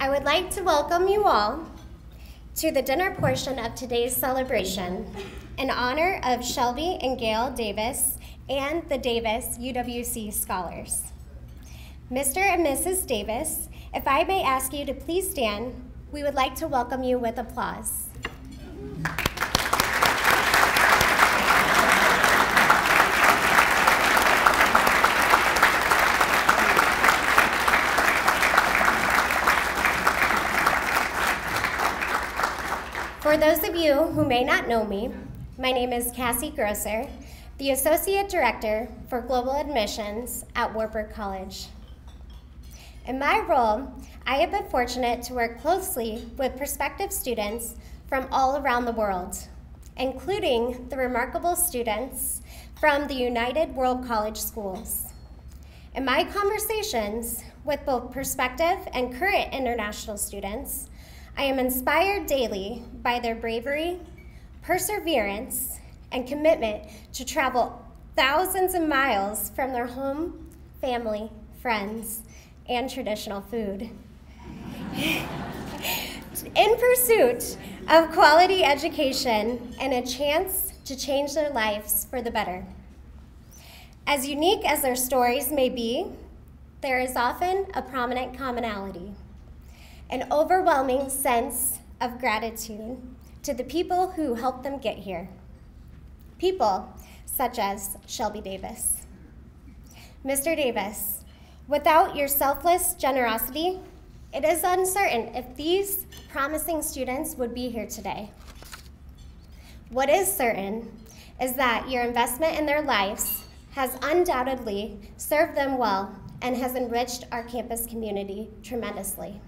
I would like to welcome you all to the dinner portion of today's celebration in honor of Shelby and Gail Davis and the Davis UWC Scholars. Mr. and Mrs. Davis, if I may ask you to please stand, we would like to welcome you with applause. For those of you who may not know me, my name is Cassie Grosser, the Associate Director for Global Admissions at Wartburg College. In my role, I have been fortunate to work closely with prospective students from all around the world, including the remarkable students from the United World College Schools. In my conversations with both prospective and current international students, I am inspired daily by their bravery, perseverance, and commitment to travel thousands of miles from their home, family, friends, and traditional food in pursuit of quality education and a chance to change their lives for the better. As unique as their stories may be, there is often a prominent commonality, an overwhelming sense of gratitude to the people who helped them get here. People such as Shelby Davis. Mr. Davis, without your selfless generosity, it is uncertain if these promising students would be here today. What is certain is that your investment in their lives has undoubtedly served them well and has enriched our campus community tremendously.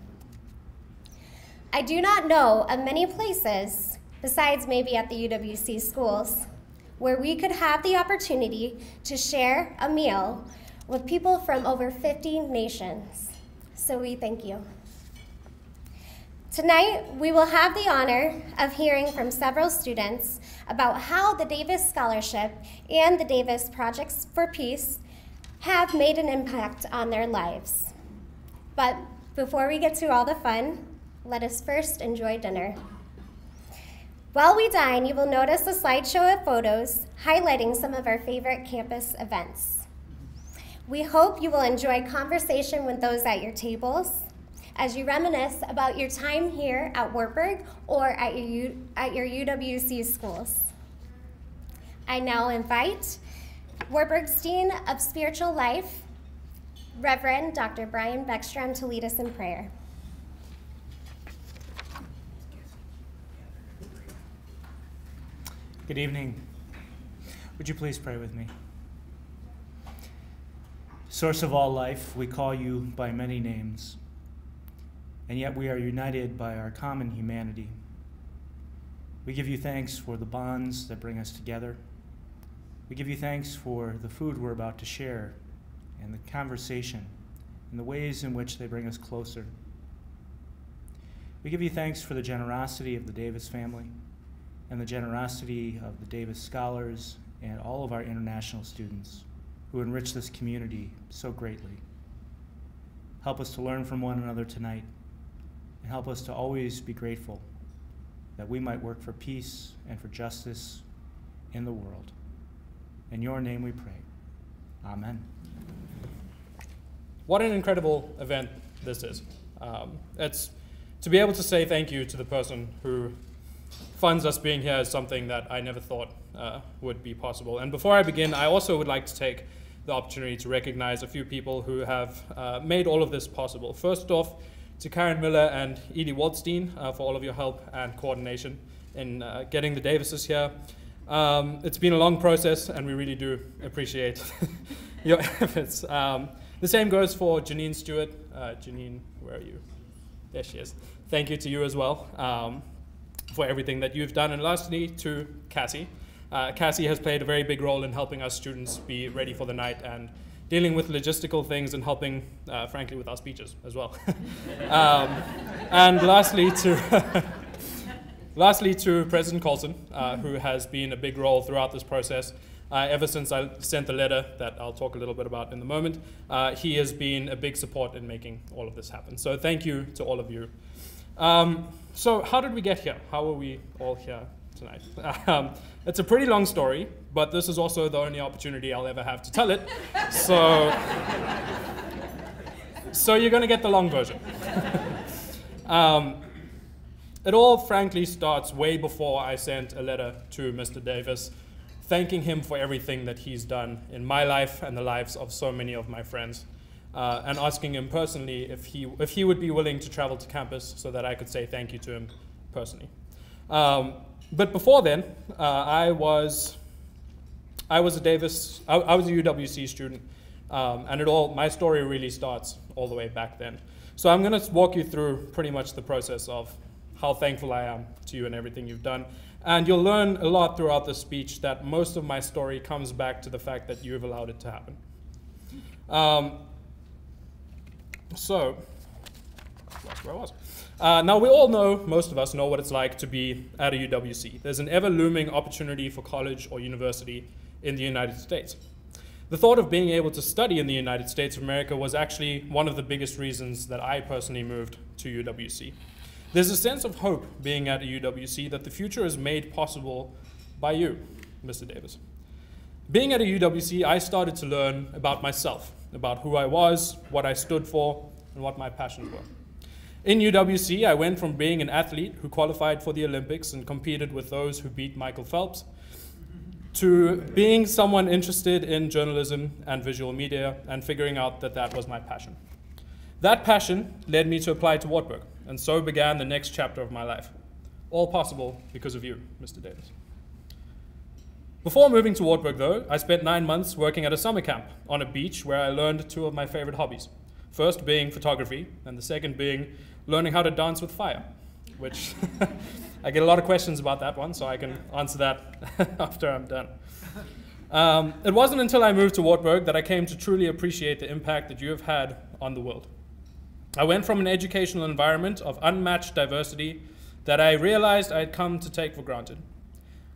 I do not know of many places, besides maybe at the UWC schools, where we could have the opportunity to share a meal with people from over 50 nations. So we thank you. Tonight, we will have the honor of hearing from several students about how the Davis Scholarship and the Davis Projects for Peace have made an impact on their lives. But before we get to all the fun, let us first enjoy dinner. While we dine, you will notice a slideshow of photos highlighting some of our favorite campus events. We hope you will enjoy conversation with those at your tables as you reminisce about your time here at Wartburg or at your UWC schools. I now invite Wartburg's Dean of Spiritual Life, Reverend Dr. Brian BECKSTROM, to lead us in prayer. Good evening. Would you please pray with me? Source of all life, we call you by many names, and yet we are united by our common humanity. We give you thanks for the bonds that bring us together. We give you thanks for the food we're about to share and the conversation and the ways in which they bring us closer. We give you thanks for the generosity of the Davis family and the generosity of the Davis scholars and all of our international students who enrich this community so greatly. Help us to learn from one another tonight, and help us to always be grateful that we might work for peace and for justice in the world. In your name we pray. Amen. What an incredible event this is. It's to be able to say thank you to the person who funds us being here is something that I never thought would be possible. And before I begin, I also would like to take the opportunity to recognize a few people who have made all of this possible. First off, to Karen Miller and Edie Waldstein for all of your help and coordination in getting the Davises here. It's been a long process, and we really do appreciate your efforts. The same goes for Janine Stewart. Janine, where are you? There she is. Thank you to you as well. For everything that you've done. And lastly, to Cassie. Cassie has played a very big role in helping us students be ready for the night and dealing with logistical things and helping, frankly, with our speeches as well. And lastly, to President Colson, who has been a big role throughout this process. Ever since I sent the letter that I'll talk a little bit about in a moment, he has been a big support in making all of this happen. So thank you to all of you. So how did we get here? How are we all here tonight? It's a pretty long story, but this is also the only opportunity I'll ever have to tell it. So you're going to get the long version. It all frankly starts way before I sent a letter to Mr. Davis, thanking him for everything that he's done in my life and the lives of so many of my friends, and asking him personally if he would be willing to travel to campus so that I could say thank you to him personally. But before then, I was a UWC student, and my story really starts all the way back then. So I'm going to walk you through pretty much the process of how thankful I am to you and everything you've done. And you'll learn a lot throughout this speech that most of my story comes back to the fact that you've allowed it to happen. So, that's where I was. Now we all know, most of us know what it's like to be at a UWC. There's an ever-looming opportunity for college or university in the United States. The thought of being able to study in the United States of America was actually one of the biggest reasons that I personally moved to UWC. There's a sense of hope being at a UWC that the future is made possible by you, Mr. Davis. Being at a UWC, I started to learn about myself, about who I was, what I stood for, and what my passions were. In UWC, I went from being an athlete who qualified for the Olympics and competed with those who beat Michael Phelps, to being someone interested in journalism and visual media and figuring out that that was my passion. That passion led me to apply to Wartburg, and so began the next chapter of my life. All possible because of you, Mr. Davis. Before moving to Wartburg, though, I spent 9 months working at a summer camp on a beach where I learned 2 of my favorite hobbies. First being photography, and the second being learning how to dance with fire, which I get a lot of questions about that one, so I can answer that after I'm done. It wasn't until I moved to Wartburg that I came to truly appreciate the impact that you have had on the world. I went from an educational environment of unmatched diversity that I realized I had come to take for granted.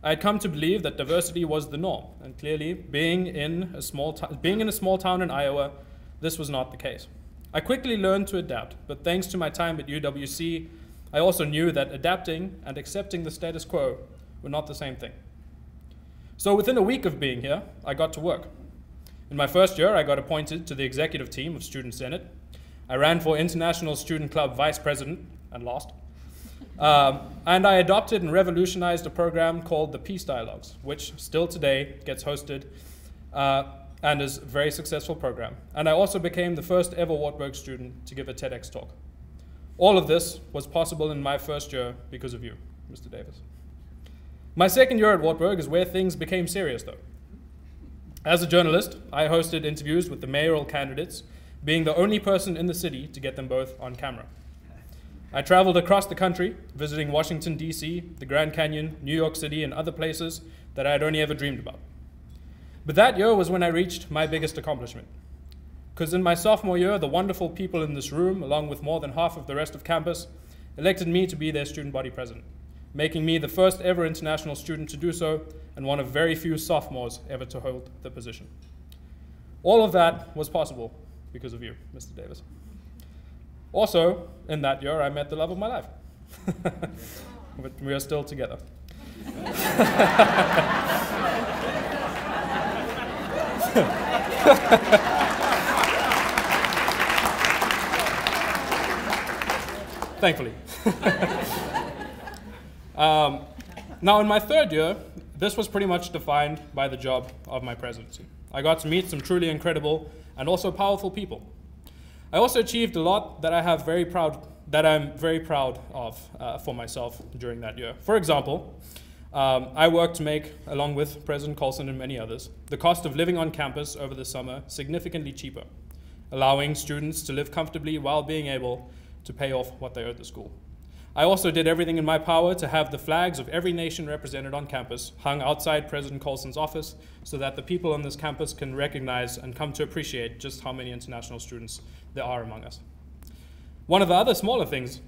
I had come to believe that diversity was the norm, and clearly, being in a small town in Iowa, this was not the case. I quickly learned to adapt, but thanks to my time at UWC, I also knew that adapting and accepting the status quo were not the same thing. So within a week of being here, I got to work. In my first year, I got appointed to the executive team of Student Senate. I ran for International Student Club Vice President and lost. And I adopted and revolutionized a program called the Peace Dialogues, which still today gets hosted and is a very successful program. And I also became the first ever Wartburg student to give a TEDx talk. All of this was possible in my first year because of you, Mr. Davis. My second year at Wartburg is where things became serious, though. As a journalist, I hosted interviews with the mayoral candidates, being the only person in the city to get them both on camera. I traveled across the country, visiting Washington, D.C., the Grand Canyon, New York City, and other places that I had only ever dreamed about. But that year was when I reached my biggest accomplishment. Because in my sophomore year, the wonderful people in this room, along with more than half of the rest of campus, elected me to be their student body president, making me the first ever international student to do so, and one of very few sophomores ever to hold the position. All of that was possible because of you, Mr. Davis. Also, in that year, I met the love of my life. But we are still together. Thankfully. Now, in my third year, this was pretty much defined by the job of my presidency. I got to meet some truly incredible and also powerful people. I also achieved a lot that I'm very proud of for myself during that year. For example, I worked to make, along with President Colson and many others, the cost of living on campus over the summer significantly cheaper, allowing students to live comfortably while being able to pay off what they owed the school. I also did everything in my power to have the flags of every nation represented on campus hung outside President Colson's office so that the people on this campus can recognize and come to appreciate just how many international students there are among us. One of the other smaller things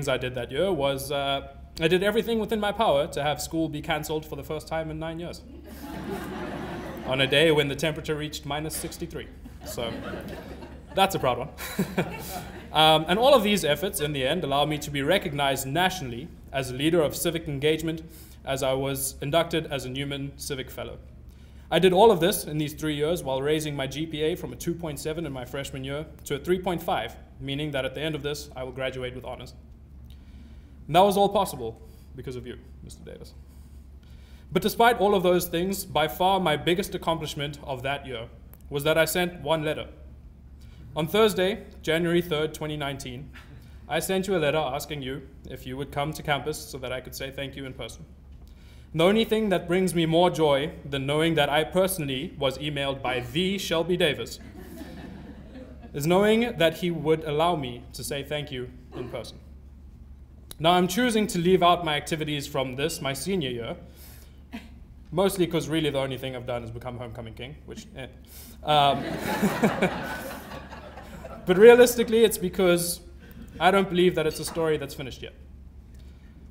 I did that year was I did everything within my power to have school be canceled for the first time in 9 years. on a day when the temperature reached -63. So that's a proud one. And all of these efforts, in the end, allow me to be recognized nationally as a leader of civic engagement, as I was inducted as a Newman Civic Fellow. I did all of this in these 3 years while raising my GPA from a 2.7 in my freshman year to a 3.5, meaning that at the end of this, I will graduate with honors. And that was all possible because of you, Mr. Davis. But despite all of those things, by far my biggest accomplishment of that year was that I sent one letter. On Thursday, January 3rd, 2019, I sent you a letter asking you if you would come to campus so that I could say thank you in person. The only thing that brings me more joy than knowing that I personally was emailed by the Shelby Davis is knowing that he would allow me to say thank you in person. Now I'm choosing to leave out my activities from this, my senior year, mostly because really the only thing I've done is become homecoming king, which, but realistically it's because I don't believe that it's a story that's finished yet.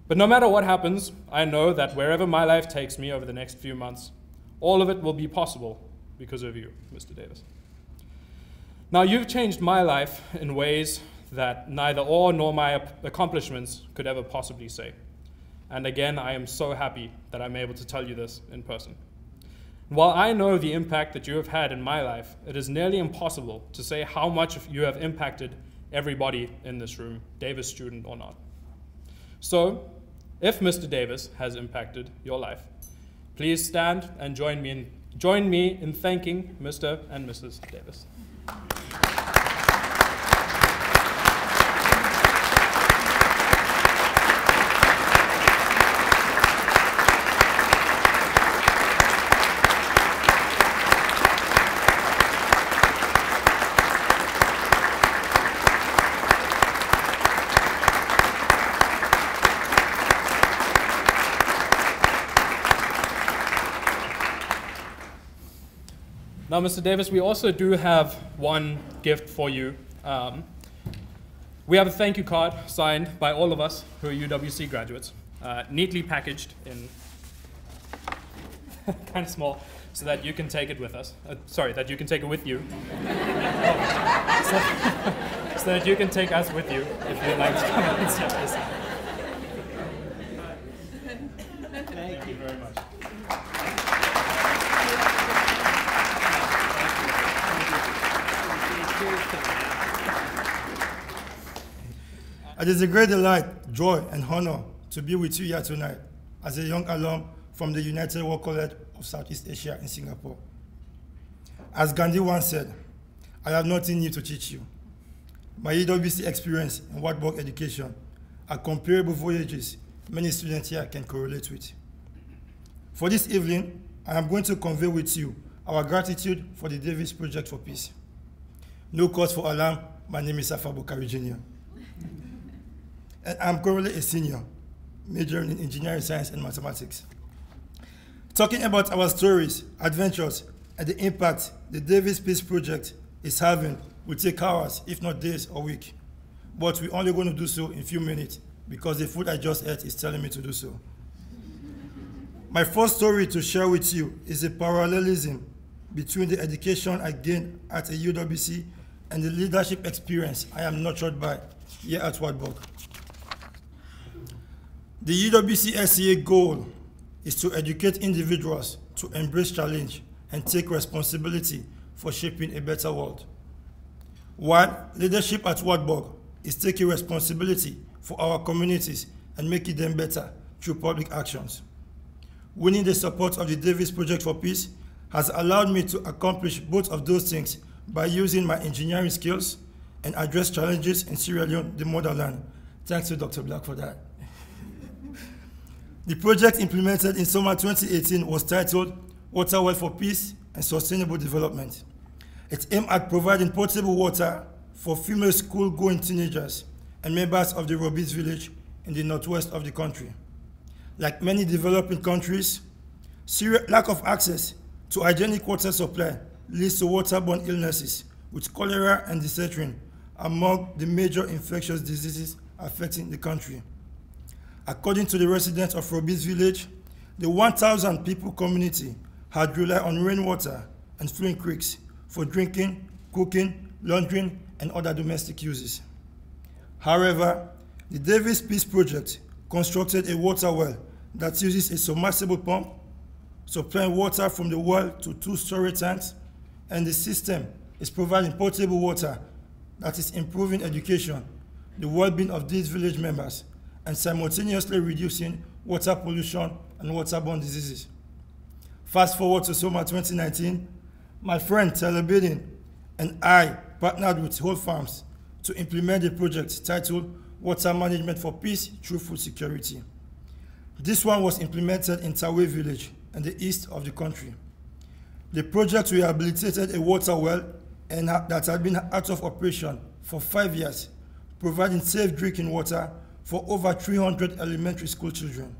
But no matter what happens, I know that wherever my life takes me over the next few months, all of it will be possible because of you, Mr. Davis. Now, you've changed my life in ways that neither awe nor my accomplishments could ever possibly say. And again, I am so happy that I'm able to tell you this in person. While I know the impact that you have had in my life, it is nearly impossible to say how much you have impacted everybody in this room, Davis student or not. So, if Mr. Davis has impacted your life, please stand and join me in thanking Mr. and Mrs. Davis. Now, Mr. Davis, we also do have one gift for you. We have a thank you card signed by all of us who are UWC graduates, neatly packaged in kind of small, so that you can take it with us. That you can take it with you. So that you can take us with you if you'd like to come and accept this. Thank you very much. It is a great delight, joy, and honor to be with you here tonight as a young alum from the Wartburg College of Southeast Asia in Singapore. As Gandhi once said, I have nothing new to teach you. My UWC experience in Wartburg education are comparable voyages many students here can correlate with. For this evening, I am going to convey with you our gratitude for the Davis Project for Peace. No cause for alarm, my name is SAFFA BOCKARIE Jr. And I'm currently a senior, majoring in engineering science and mathematics. Talking about our stories, adventures, and the impact the Davis Peace Project is having will take hours, if not days or weeks. But we're only going to do so in a few minutes because the food I just ate is telling me to do so. My first story to share with you is a parallelism between the education I gained at a UWC and the leadership experience I am nurtured by here at Wartburg. The UWC SCA goal is to educate individuals to embrace challenge and take responsibility for shaping a better world. While leadership at Wartburg is taking responsibility for our communities and making them better through public actions. Winning the support of the Davis Project for Peace has allowed me to accomplish both of those things by using my engineering skills and address challenges in Sierra Leone, the motherland. Thanks to Dr. Black for that. The project implemented in summer 2018 was titled Water Well for Peace and Sustainable Development. It aimed at providing potable water for female school-going teenagers and members of the Robins village in the northwest of the country. Like many developing countries, lack of access to hygienic water supply leads to waterborne illnesses, with cholera and dysentery among the major infectious diseases affecting the country. According to the residents of Robins village, the 1,000 people community had relied on rainwater and flowing creeks for drinking, cooking, laundering, and other domestic uses. However, the Davis Peace Project constructed a water well that uses a submersible pump, supplying water from the well to 2 storage tanks, and the system is providing potable water that is improving education, the well-being of these village members, and simultaneously reducing water pollution and waterborne diseases. Fast forward to summer 2019, my friend Tyler Bidden and I partnered with Whole Farms to implement a project titled Water Management for Peace Through Food Security. This one was implemented in Tawe village in the east of the country. The project rehabilitated a water well that had been out of operation for 5 years, providing safe drinking water for over 300 elementary school children.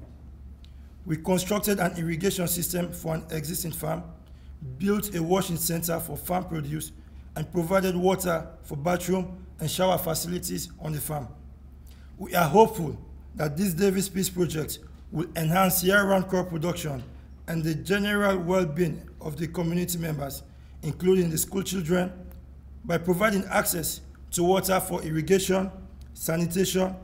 We constructed an irrigation system for an existing farm, built a washing center for farm produce, and provided water for bathroom and shower facilities on the farm. We are hopeful that this Davis Peace Project will enhance year-round crop production and the general well-being of the community members, including the school children, by providing access to water for irrigation, sanitation,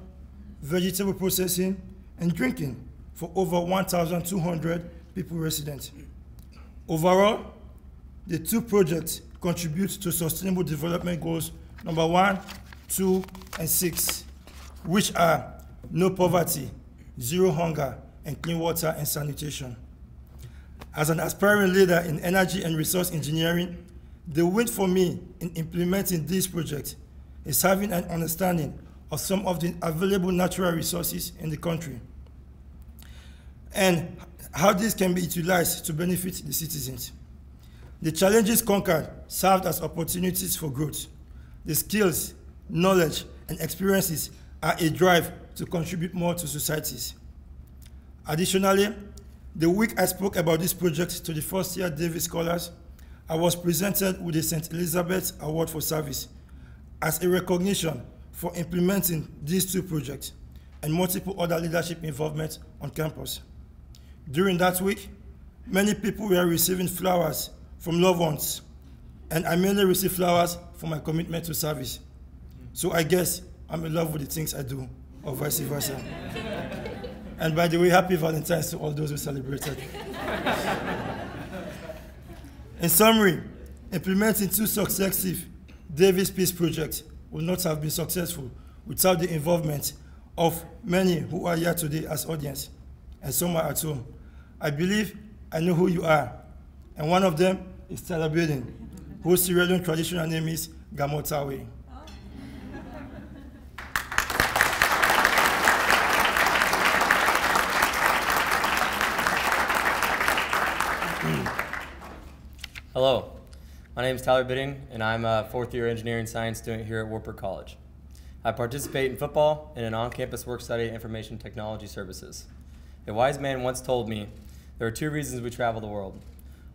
vegetable processing, and drinking for over 1,200 people residents. Overall, the 2 projects contribute to Sustainable Development Goals number 1, 2, and 6, which are no poverty, zero hunger, and clean water and sanitation. As an aspiring leader in energy and resource engineering, the win for me in implementing this project is having an understanding of some of the available natural resources in the country and how this can be utilized to benefit the citizens. The challenges conquered served as opportunities for growth. The skills, knowledge, and experiences are a drive to contribute more to societies. Additionally, the week I spoke about this project to the first-year Davis Scholars, I was presented with the St. Elizabeth Award for Service as a recognition for implementing these 2 projects and multiple other leadership involvement on campus. During that week, many people were receiving flowers from loved ones, and I mainly received flowers for my commitment to service. So I guess I'm in love with the things I do, or vice versa. And by the way, happy Valentine's to all those who celebrated. In summary, implementing 2 successive Davis Peace Projects would not have been successful without the involvement of many who are here today as audience, and some are at home. I believe I know who you are, and one of them is Tyler Bidden, whose Sierra Leone traditional name is Gamotawe. Hello, my name is Tyler Bidden, and I'm a 4th-year engineering science student here at Wartburg College. I participate in football and in on-campus work study information technology services. A wise man once told me, there are 2 reasons we travel the world.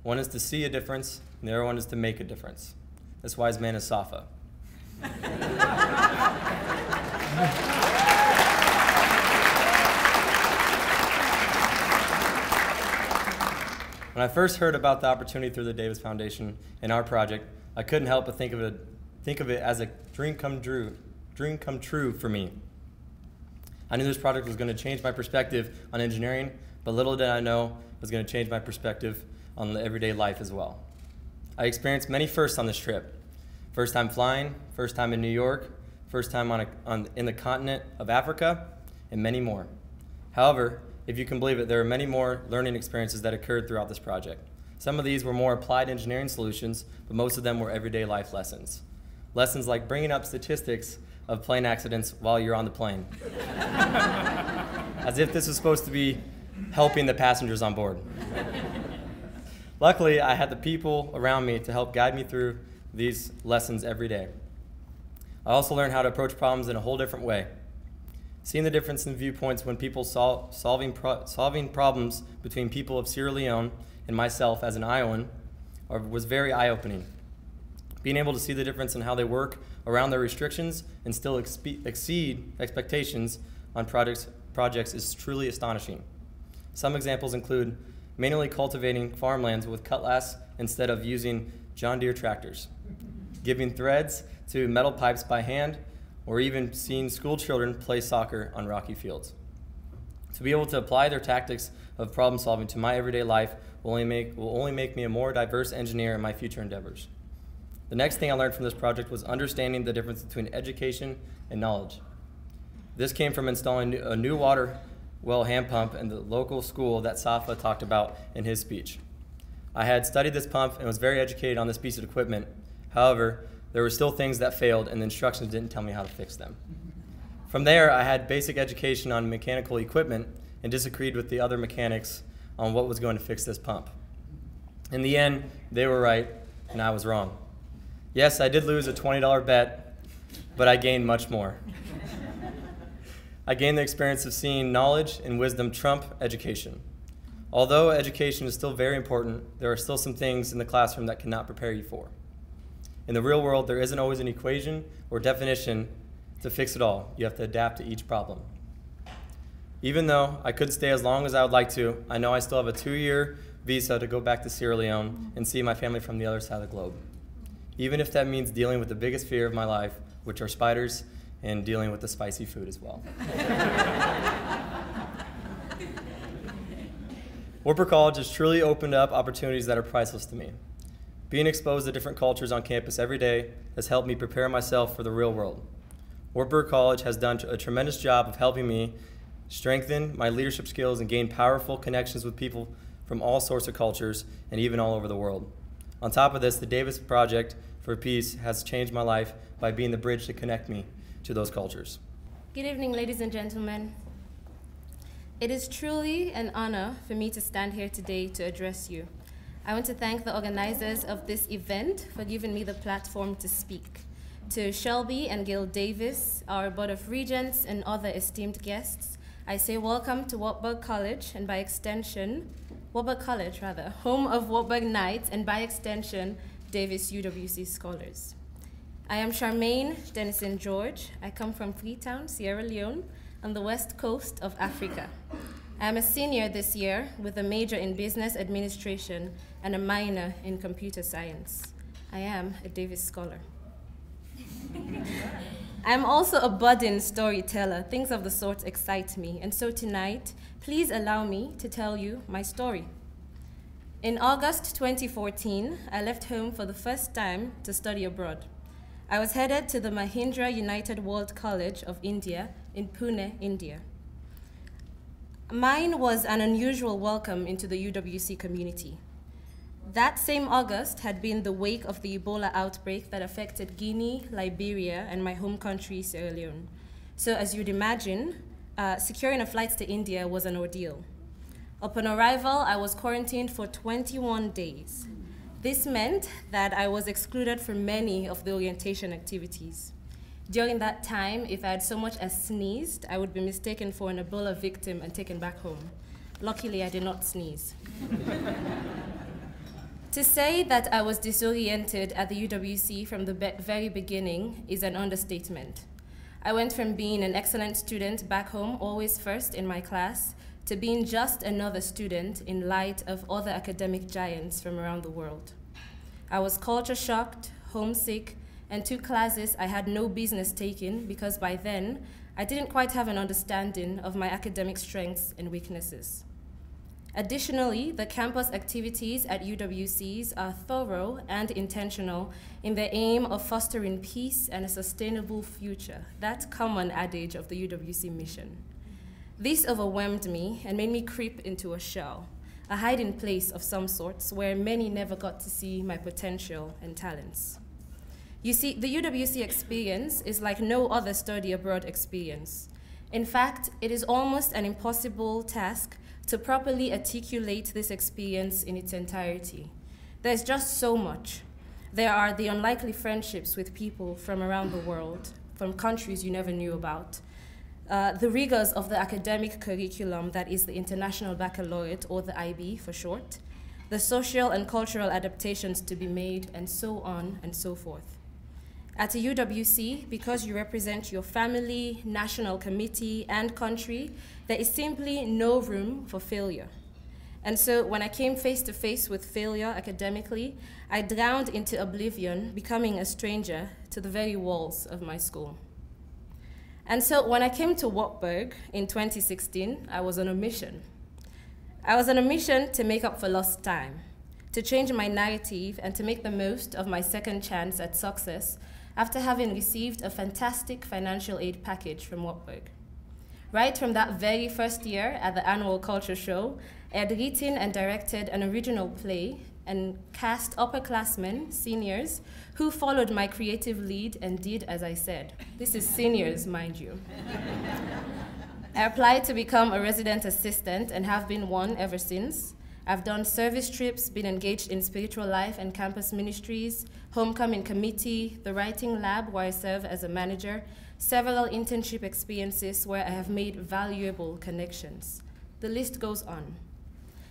One is to see a difference, and the other one is to make a difference. This wise man is SAFFA. When I first heard about the opportunity through the Davis Foundation and our project, I couldn't help but think of it as a dream come true for me. I knew this project was going to change my perspective on engineering, but little did I know it was going to change my perspective on the everyday life as well. I experienced many firsts on this trip. First time flying, first time in New York, first time in the continent of Africa, and many more. However, if you can believe it, there are many more learning experiences that occurred throughout this project. Some of these were more applied engineering solutions, but most of them were everyday life lessons. Lessons like bringing up statistics of plane accidents while you're on the plane. As if this was supposed to be helping the passengers on board. Luckily, I had the people around me to help guide me through these lessons every day. I also learned how to approach problems in a whole different way. Seeing the difference in viewpoints when people solving problems between people of Sierra Leone and myself as an Iowan was very eye-opening. Being able to see the difference in how they work around their restrictions and still exceed expectations on projects is truly astonishing. Some examples include manually cultivating farmlands with cutlass instead of using John Deere tractors, giving threads to metal pipes by hand, or even seeing school children play soccer on rocky fields. To be able to apply their tactics of problem solving to my everyday life will only make me a more diverse engineer in my future endeavors. The next thing I learned from this project was understanding the difference between education and knowledge. This came from installing a new water well hand pump in the local school that SAFFA talked about in his speech. I had studied this pump and was very educated on this piece of equipment. However, there were still things that failed and the instructions didn't tell me how to fix them. From there, I had basic education on mechanical equipment and disagreed with the other mechanics on what was going to fix this pump. In the end, they were right and I was wrong. Yes, I did lose a $20 bet, but I gained much more. I gained the experience of seeing knowledge and wisdom trump education. Although education is still very important, there are still some things in the classroom that cannot prepare you for. In the real world, there isn't always an equation or definition to fix it all. You have to adapt to each problem. Even though I could stay as long as I would like to, I know I still have a 2-year visa to go back to Sierra Leone and see my family from the other side of the globe. Even if that means dealing with the biggest fear of my life, which are spiders, and dealing with the spicy food as well. Wartburg College has truly opened up opportunities that are priceless to me. Being exposed to different cultures on campus every day has helped me prepare myself for the real world. Wartburg College has done a tremendous job of helping me strengthen my leadership skills and gain powerful connections with people from all sorts of cultures and even all over the world. On top of this, the Davis Project for Peace has changed my life by being the bridge to connect me to those cultures. Good evening, ladies and gentlemen. It is truly an honor for me to stand here today to address you. I want to thank the organizers of this event for giving me the platform to speak. To Shelby and Gil Davis, our Board of Regents, and other esteemed guests, I say welcome to Wartburg College, and by extension, Wartburg College rather, home of Wartburg Knights, and by extension, Davis UWC Scholars. I am Charmaine DENISON-GEORGE. I come from Freetown, Sierra Leone, on the west coast of Africa. I am a senior this year with a major in business administration and a minor in computer science. I am a Davis Scholar. I'm also a budding storyteller. Things of the sort excite me, and so tonight, please allow me to tell you my story. In August 2014, I left home for the first time to study abroad. I was headed to the Mahindra United World College of India in Pune, India. Mine was an unusual welcome into the UWC community. That same August had been the wake of the Ebola outbreak that affected Guinea, Liberia, and my home country, Sierra Leone. So as you'd imagine, securing a flight to India was an ordeal. Upon arrival, I was quarantined for 21 days. This meant that I was excluded from many of the orientation activities. During that time, if I had so much as sneezed, I would be mistaken for an Ebola victim and taken back home. Luckily, I did not sneeze. To say that I was disoriented at the UWC from the very beginning is an understatement. I went from being an excellent student back home, always first in my class, to being just another student in light of other academic giants from around the world. I was culture shocked, homesick, and took classes I had no business taking because by then, I didn't quite have an understanding of my academic strengths and weaknesses. Additionally, the campus activities at UWCs are thorough and intentional in their aim of fostering peace and a sustainable future, that common adage of the UWC mission. This overwhelmed me and made me creep into a shell, a hiding place of some sorts where many never got to see my potential and talents. You see, the UWC experience is like no other study abroad experience. In fact, it is almost an impossible task to properly articulate this experience in its entirety. There's just so much. There are the unlikely friendships with people from around the world, from countries you never knew about, the rigors of the academic curriculum that is the International Baccalaureate, or the IB for short, the social and cultural adaptations to be made, and so on and so forth. At a UWC, because you represent your family, national committee, and country, there is simply no room for failure. And so when I came face to face with failure academically, I drowned into oblivion, becoming a stranger to the very walls of my school. And so when I came to Wartburg in 2016, I was on a mission. I was on a mission to make up for lost time, to change my narrative and to make the most of my second chance at success after having received a fantastic financial aid package from Wartburg. Right from that very first year at the annual culture show, I had written and directed an original play and cast upperclassmen, seniors, who followed my creative lead and did as I said. This is seniors, mind you. I applied to become a resident assistant and have been one ever since. I've done service trips, been engaged in spiritual life and campus ministries, homecoming committee, the writing lab where I serve as a manager, several internship experiences where I have made valuable connections. The list goes on.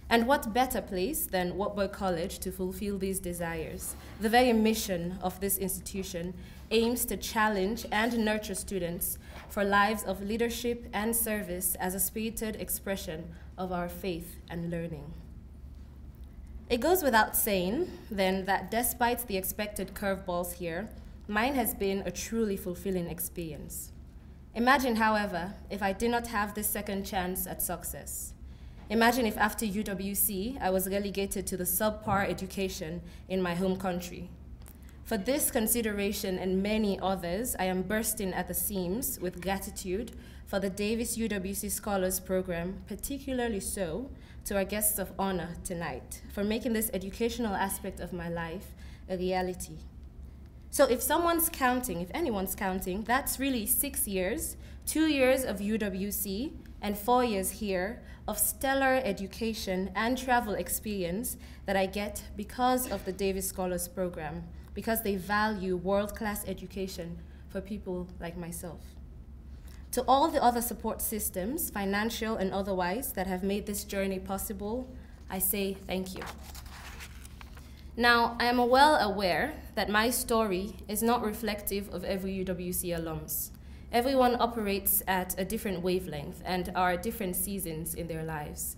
And what better place than Wartburg College to fulfill these desires? The very mission of this institution aims to challenge and nurture students for lives of leadership and service as a spirited expression of our faith and learning. It goes without saying, then, that despite the expected curveballs here, mine has been a truly fulfilling experience. Imagine, however, if I did not have this second chance at success. Imagine if after UWC, I was relegated to the subpar education in my home country. For this consideration and many others, I am bursting at the seams with gratitude for the Davis UWC Scholars Program, particularly so to our guests of honor tonight, for making this educational aspect of my life a reality. So if someone's counting, if anyone's counting, that's really 6 years, 2 years of UWC, and 4 years here of stellar education and travel experience that I get because of the Davis Scholars Program, because they value world-class education for people like myself. To all the other support systems, financial and otherwise, that have made this journey possible, I say thank you. Now, I am well aware that my story is not reflective of every UWC alums. Everyone operates at a different wavelength and are at different seasons in their lives.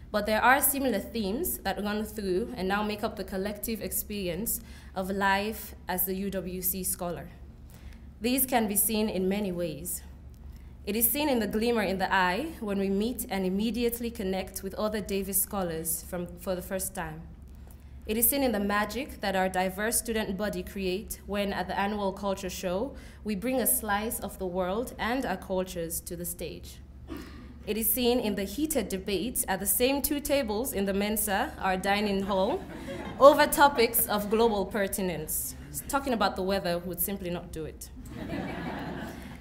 But there are similar themes that run through and now make up the collective experience of life as a UWC scholar. These can be seen in many ways. It is seen in the glimmer in the eye when we meet and immediately connect with other Davis scholars for the first time. It is seen in the magic that our diverse student body create when, at the annual culture show, we bring a slice of the world and our cultures to the stage. It is seen in the heated debates at the same 2 tables in the Mensa, our dining hall, over topics of global pertinence. Talking about the weather would simply not do it.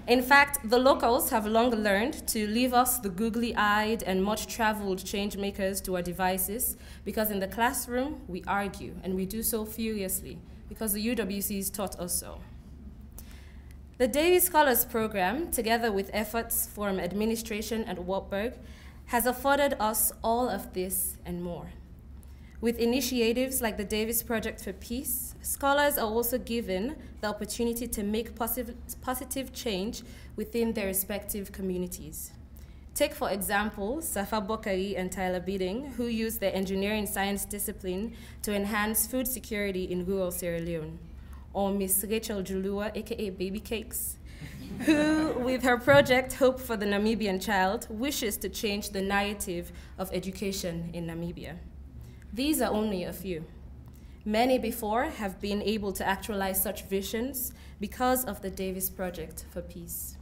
In fact, the locals have long learned to leave us, the googly-eyed and much-traveled change-makers, to our devices, because in the classroom, we argue, and we do so furiously, because the UWCs taught us so. The Davis Scholars Program, together with efforts from administration at Wartburg, has afforded us all of this and more. With initiatives like the Davis Project for Peace, scholars are also given the opportunity to make positive change within their respective communities. Take, for example, SAFFA BOCKARIE and Tyler Bidding, who use their engineering science discipline to enhance food security in rural Sierra Leone. Or Miss Rachel Julua, aka Baby Cakes, who, with her project Hope for the Namibian Child, wishes to change the narrative of education in Namibia. These are only a few. Many before have been able to actualize such visions because of the Davis Project for Peace.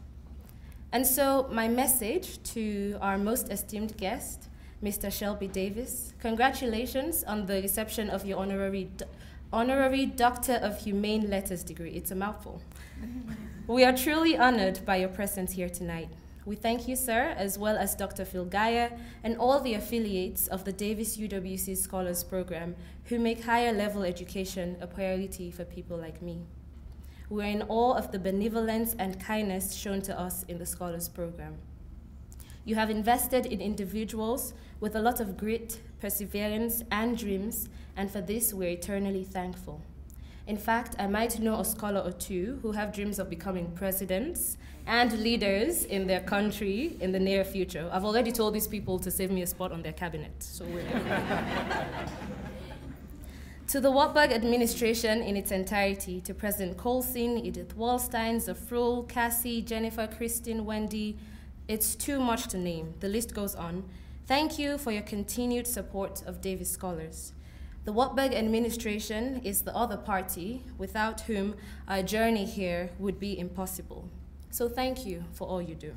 And so my message to our most esteemed guest, Mr. Shelby Davis, congratulations on the reception of your honorary Doctor of Humane Letters degree. It's a mouthful. We are truly honored by your presence here tonight. We thank you, sir, as well as Dr. Phil Geyer and all the affiliates of the Davis UWC Scholars Program who make higher level education a priority for people like me. We're in awe of the benevolence and kindness shown to us in the Scholars Program. You have invested in individuals with a lot of grit, perseverance, and dreams, and for this we're eternally thankful. In fact, I might know a scholar or two who have dreams of becoming presidents and leaders in their country in the near future. I've already told these people to save me a spot on their cabinet, so To the Wartburg administration in its entirety, to President Colson, Edith Wallstein, Zafrul, Cassie, Jennifer, Christine, Wendy, it's too much to name. The list goes on. Thank you for your continued support of Davis Scholars. The Wartburg administration is the other party without whom our journey here would be impossible. So thank you for all you do.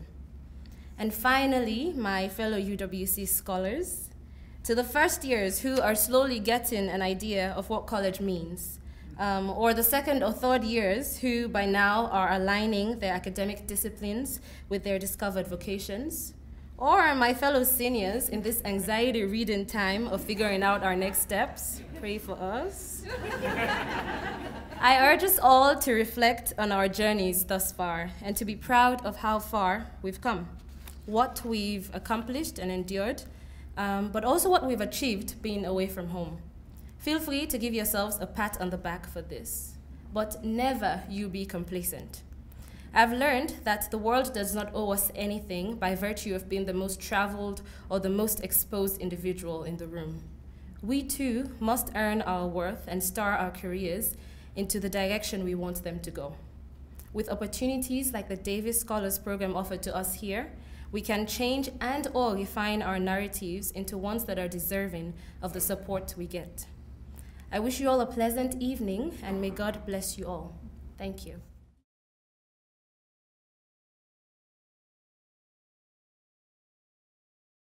And finally, my fellow UWC scholars, to the first years who are slowly getting an idea of what college means, or the second or third years who by now are aligning their academic disciplines with their discovered vocations, or my fellow seniors in this anxiety-ridden time of figuring out our next steps, pray for us. I urge us all to reflect on our journeys thus far and to be proud of how far we've come, what we've accomplished and endured, but also what we've achieved being away from home. Feel free to give yourselves a pat on the back for this, but never you be complacent. I've learned that the world does not owe us anything by virtue of being the most traveled or the most exposed individual in the room. We too must earn our worth and star our careers into the direction we want them to go. With opportunities like the Davis Scholars Program offered to us here, we can change and/or refine our narratives into ones that are deserving of the support we get. I wish you all a pleasant evening, and may God bless you all. Thank you.